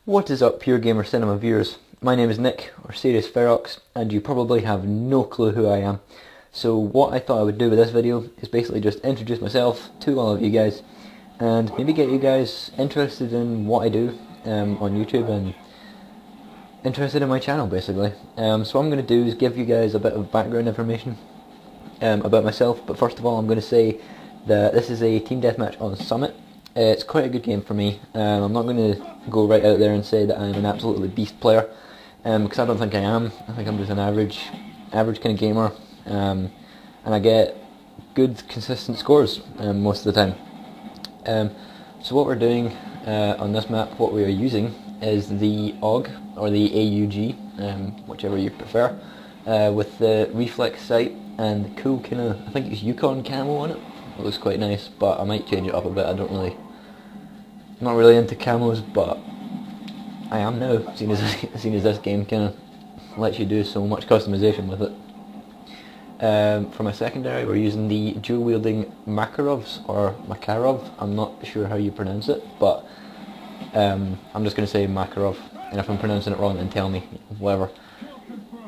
What is up, PureGamerCinema viewers? My name is Nick, or SeriousFerox, and you probably have no clue who I am. So what I thought I would do with this video is basically just introduce myself to all of you guys, and maybe get you guys interested in what I do on YouTube, and interested in my channel basically. So what I'm going to do is give you guys a bit of background information about myself, but first of all I'm going to say that this is a team deathmatch on Summit. It's quite a good game for me. I'm not going to go right out there and say that I'm an absolutely beast player, because I don't think I am. I think I'm just an average kind of gamer, and I get good, consistent scores most of the time. So what we're doing on this map, what we are using is the AUG, or the AUG, whichever you prefer, with the Reflex sight and the cool kind of, I think it's Yukon camo on it. It looks quite nice, but I might change it up a bit. I'm not really into camos, but I am now, seeing as this game kind of lets you do so much customization with it. For my secondary, we're using the dual wielding Makarovs, or Makarov. I'm not sure how you pronounce it, but I'm just going to say Makarov, and if I'm pronouncing it wrong then tell me, whatever.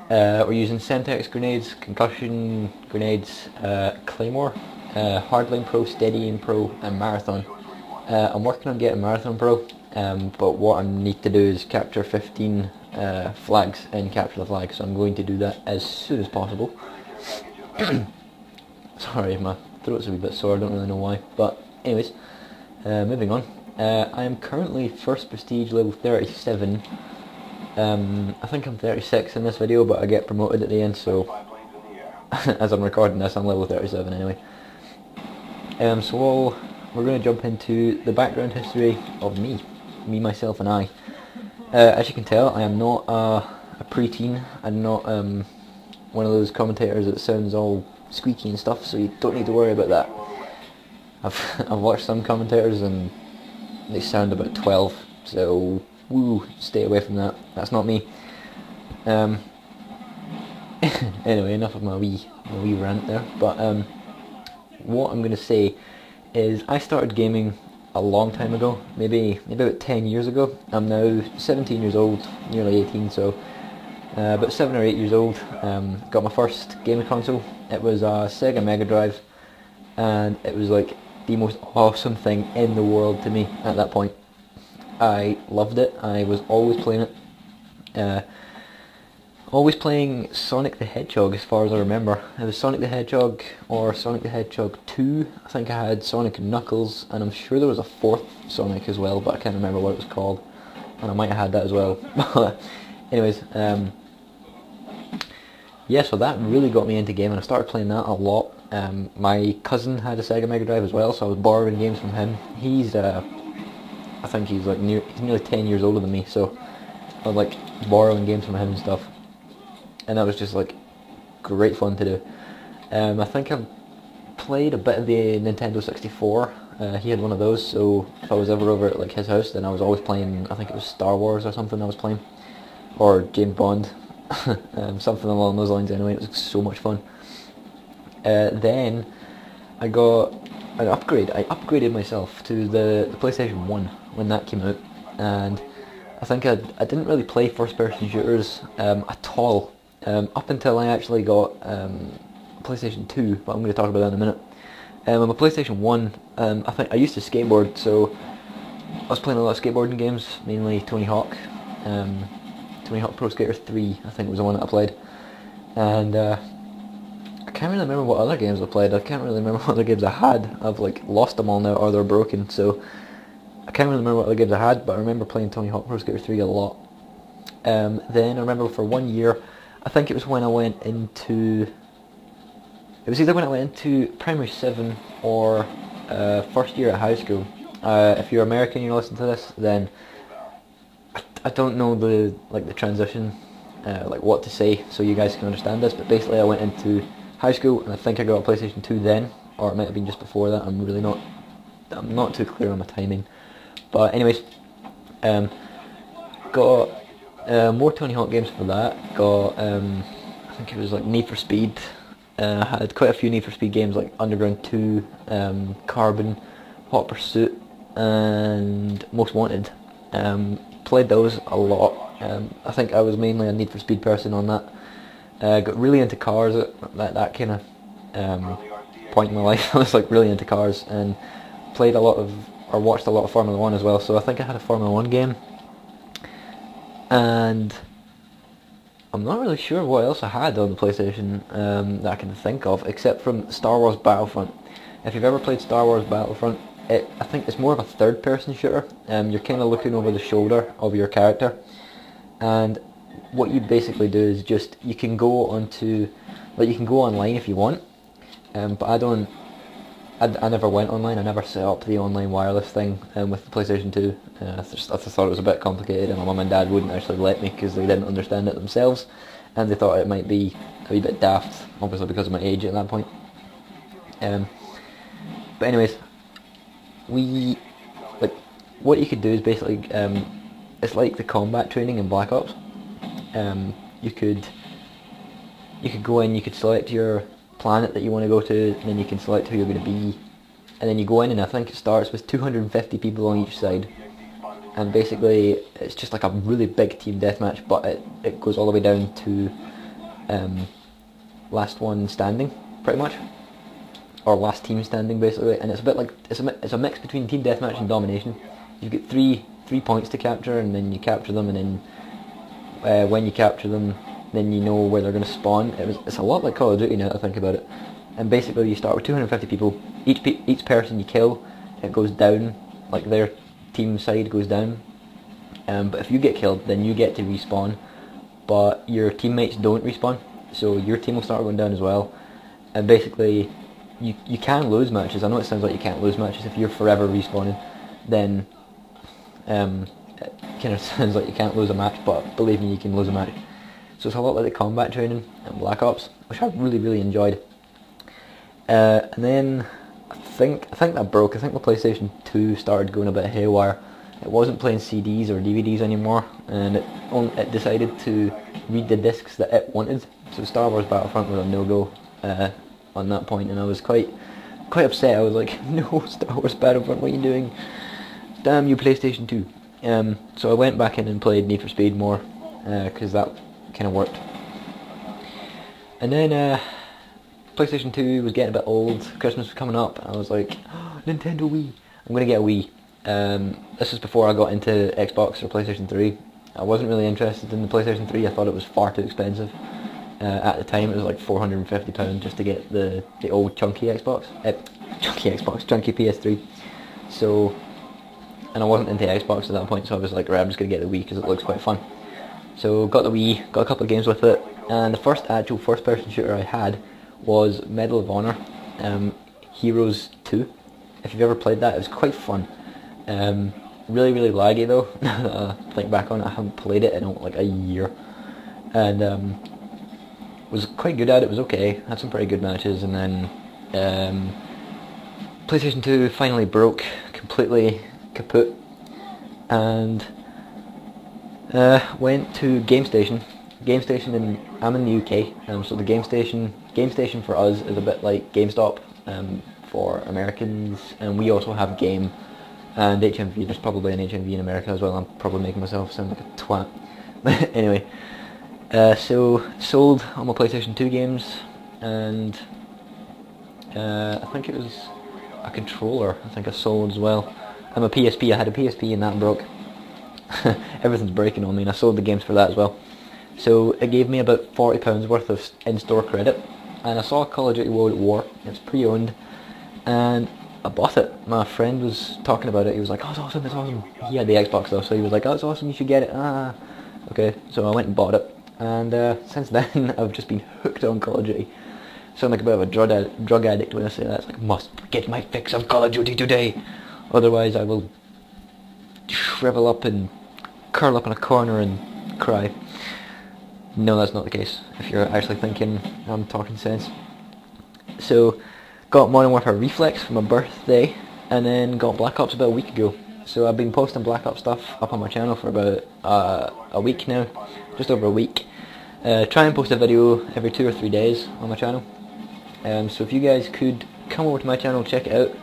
We're using Semtex grenades, concussion grenades, Claymore, Hardline Pro, TDM Pro, and Marathon. I'm working on getting Marathon Pro, but what I need to do is capture 15 flags and capture the flag, so I'm going to do that as soon as possible. Sorry, my throat's a wee bit sore, I don't really know why, but anyways, moving on. I am currently first prestige level 37. I think I'm 36 in this video, but I get promoted at the end, so as I'm recording this I'm level 37 anyway. So we're going to jump into the background history of me, myself and I. As you can tell, I am not a preteen. I'm not one of those commentators that sounds all squeaky and stuff, so you don't need to worry about that. I've watched some commentators and they sound about 12, so woo, stay away from that. That's not me. Anyway, enough of my wee rant there. But what I'm going to say is I started gaming a long time ago, maybe about 10 years ago. I'm now 17 years old, nearly 18, so about 7 or 8 years old. Got my first gaming console. It was a Sega Mega Drive, and it was like the most awesome thing in the world to me at that point. I loved it. I was always playing it. Always playing Sonic the Hedgehog as far as I remember. It was Sonic the Hedgehog or Sonic the Hedgehog 2. I think I had Sonic and Knuckles, and I'm sure there was a fourth Sonic as well, but I can't remember what it was called. And I might have had that as well. But anyways, yeah, so that really got me into gaming. I started playing that a lot. My cousin had a Sega Mega Drive as well, so I was borrowing games from him. I think he's like he's nearly 10 years older than me, so I was like borrowing games from him and stuff. And that was just like great fun to do. I think I've played a bit of the Nintendo 64. He had one of those, so if I was ever over at like his house, then I was always playing, I think it was Star Wars or something I was playing, or James Bond, something along those lines anyway. It was so much fun. Then I got an upgrade. I upgraded myself to the PlayStation 1 when that came out, and I think I didn't really play first person shooters at all. Up until I actually got PlayStation 2, but I'm going to talk about that in a minute. On my PlayStation 1, I think I used to skateboard, so I was playing a lot of skateboarding games, mainly Tony Hawk. Tony Hawk Pro Skater 3, I think was the one that I played. And I can't really remember what other games I played. I can't really remember what other games I had. I've like lost them all now, or they're broken, so I can't really remember what other games I had, but I remember playing Tony Hawk Pro Skater 3 a lot. Then I remember for 1 year, I think it was when I went into... It was either when I went into Primary 7 or first year at high school. If you're American and you're listening to this, then I don't know the transition, like what to say, so you guys can understand this, but basically I went into high school, and I think I got a PlayStation 2 then, or it might have been just before that. I'm not too clear on my timing. But anyways, got more Tony Hawk games for that. Got I think it was like Need for Speed. Had quite a few Need for Speed games like Underground 2, Carbon, Hot Pursuit, and Most Wanted. played those a lot. I think I was mainly a Need for Speed person on that. Got really into cars at that kind of point in my life. I was like really into cars and played a lot of, or watched a lot of Formula 1 as well. So I think I had a Formula 1 game, and I'm not really sure what else I had on the PlayStation that I can think of, except from Star Wars Battlefront. If you've ever played Star Wars Battlefront, I think it's more of a third-person shooter. You're kind of looking over the shoulder of your character, and what you basically do is just you can go online if you want. But I never went online. I never set up the online wireless thing with the PlayStation 2. I just thought it was a bit complicated, and my mum and dad wouldn't actually let me because they didn't understand it themselves, and they thought it might be a wee bit daft, obviously because of my age at that point. But anyways, what you could do is basically it's like the combat training in Black Ops. You could go in, you could select your planet that you want to go to, and then you can select who you're going to be, and then you go in, and I think it starts with 250 people on each side, and basically it's just like a really big team deathmatch, but it goes all the way down to last one standing, pretty much, or last team standing basically, and it's a bit like it's a mix between team deathmatch and domination. You get three points to capture, and then you capture them, and then when you capture them, then you know where they're going to spawn. It's a lot like Call of Duty now that I think about it. And basically you start with 250 people. Each person you kill, it goes down, like their team side goes down. But if you get killed, then you get to respawn, but your teammates don't respawn, so your team will start going down as well. And basically you can lose matches. I know it sounds like you can't lose matches if you're forever respawning, then it kind of sounds like you can't lose a match, but believe me, you can lose a match. So it's a lot like the combat training in Black Ops, which I really enjoyed. And then I think that broke. I think the PlayStation 2 started going a bit haywire. It wasn't playing CDs or DVDs anymore, and it decided to read the discs that it wanted. So Star Wars Battlefront was a no-go on that point, and I was quite upset. I was like, no, Star Wars Battlefront, what are you doing? Damn you, PlayStation 2. So I went back in and played Need for Speed more, because that kind of worked. And then PlayStation 2 was getting a bit old, Christmas was coming up, and I was like, oh, Nintendo Wii, I'm going to get a Wii. This was before I got into Xbox or PlayStation 3. I wasn't really interested in the PlayStation 3, I thought it was far too expensive. At the time it was like £450 just to get the old chunky Xbox, chunky PS3. So, and I wasn't into Xbox at that point, so I was like, right, I'm just going to get the Wii because it looks quite fun. So got the Wii, got a couple of games with it, and the first actual first-person shooter I had was Medal of Honor, Heroes 2. If you've ever played that, it was quite fun. Really laggy though. Think back on it, I haven't played it in like a year, and was quite good at it. It was okay, had some pretty good matches, and then PlayStation 2 finally broke, completely kaput, and went to GameStation, and I'm in the UK, so the GameStation for us is a bit like GameStop for Americans, and we also have Game and HMV. There's probably an HMV in America as well. I'm probably making myself sound like a twat. But anyway, so sold all my PlayStation 2 games, and I think it was a controller I think I sold as well, and my PSP. I had a PSP and that broke. Everything's breaking on me, and I sold the games for that as well. So it gave me about £40 worth of in-store credit, and I saw Call of Duty World at War. It's pre-owned, and I bought it. My friend was talking about it. He was like, oh, it's awesome, it's awesome. He had the Xbox though, so he was like, oh, it's awesome, you should get it. Okay, so I went and bought it, and since then I've just been hooked on Call of Duty. Sound like a bit of a drug addict when I say that. It's like, must get my fix of Call of Duty today, otherwise I will shrivel up and curl up in a corner and cry. No, that's not the case, if you're actually thinking I'm talking sense. So, got Modern Warfare Reflex for my birthday, and then got Black Ops about a week ago. So I've been posting Black Ops stuff up on my channel for about a week now, just over a week. Try and post a video every 2 or 3 days on my channel. So if you guys could come over to my channel, check it out.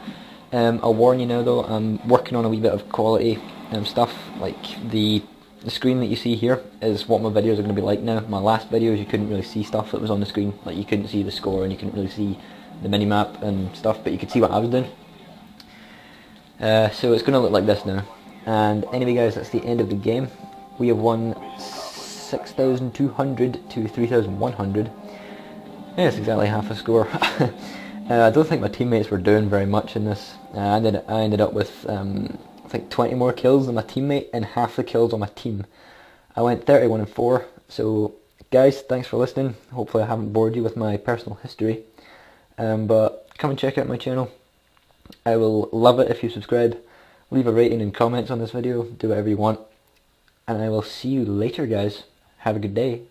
I'll warn you now though, I'm working on a wee bit of quality stuff, like the the screen that you see here is what my videos are going to be like now. My last videos you couldn't really see stuff that was on the screen, like you couldn't see the score and you couldn't really see the minimap and stuff, but you could see what I was doing. So it's going to look like this now. And anyway guys, that's the end of the game. We have won 6,200 to 3,100. Yeah, it's exactly half a score. I don't think my teammates were doing very much in this. I ended up with I think 20 more kills than my teammate and half the kills on my team. I went 31-4. So guys, thanks for listening. Hopefully I haven't bored you with my personal history. But come and check out my channel. I will love it if you subscribe. Leave a rating and comments on this video. Do whatever you want. And I will see you later guys. Have a good day.